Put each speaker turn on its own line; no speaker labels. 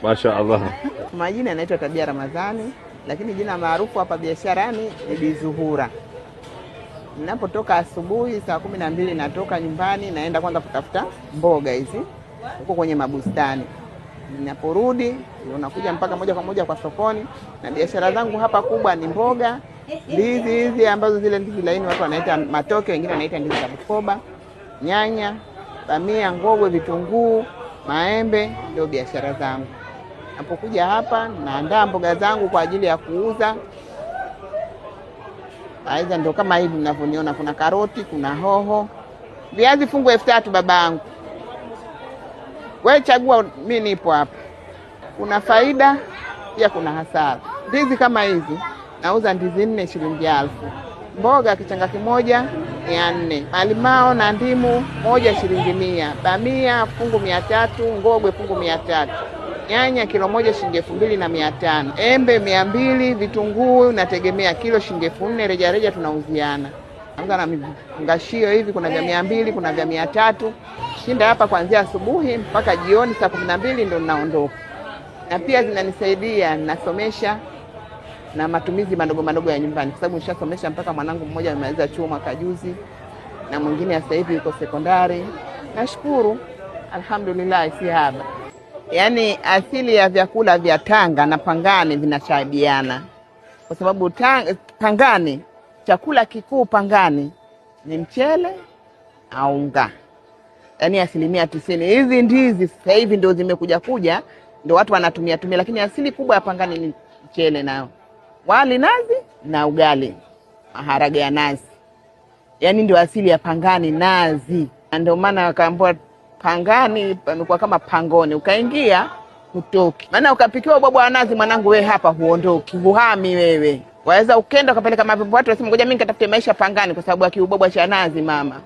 Mashaallah.
Majina yanaitwa Tabia Ramadhani, lakini jina maarufu hapa biasharani ni Bi Zuhura. Ninapotoka asubuhi saa 12 natoka nyumbani naenda kwanza kutafuta mboga hizi huko kwenye mabustani. Ninaporudi ndio nakuja mpaka moja kwa moja kwa sokoni, na biashara zangu hapa kubwa ni mboga, ndizi hizi ambazo zile ndizi laini watu wanaita matoke, wengine wanaita ndizi za Bukoba, nyanya, bamia, ngogwe, vitunguu, maembe, ndio biashara zangu. Napokuja hapa naandaa mboga zangu kwa ajili ya kuuza. Aidha ndio kama hivi mnavyoniona, kuna karoti, kuna hoho. Viazi fungu 3000 babangu. Wewe chagua, mimi nipo hapa. Kuna faida pia kuna hasara. Ndizi kama hizi nauza ndizi 4 shilingi 1000. Mboga kichanga kimoja 400. Malimao na ndimu moja shilingi 100. Bamia fungu 300, ngogwe fungu 300. Nyanya kilo moja shilingi 2500. Embe 200, vitunguu nategemea kilo shilingi 4000, reja reja tunauziana. Anza na mifungashio hivi, kuna vya 200, kuna vya 300. Shinda hapa kuanzia asubuhi mpaka jioni saa 12 ndio ninaondoka. Na pia zinanisaidia nasomesha na matumizi madogo madogo ya nyumbani, kwa sababu nishasomesha mpaka mwanangu mmoja amemaliza chuo mwaka juzi na mwingine sasa hivi yuko sekondari. Nashukuru, alhamdulillah, si haba. Yaani asili ya vyakula vya Tanga na Pangani vinashabiana. Kwa sababu Pangani, chakula kikuu Pangani ni mchele au unga. Yaani 90%. Hizi ndizi sasa hivi ndio zimekuja ndio watu wanatumia, lakini asili kubwa ya Pangani ni mchele na wali nazi na ugali, maharage ya nazi. Yaani ndio asili ya Pangani, nazi. Ndio maana wakaambiwa Pangani pamekuwa kama pangoni, ukaingia hutoki. Maana ukapikiwa ubwabwa wa nazi, mwanangu, wewe hapa huondoki, huhami wewe. Waweza ukenda ukapeleka mapembo, watu wasema ngoja mimi nikatafute maisha Pangani kwa sababu ya kiubwabwa cha nazi mama.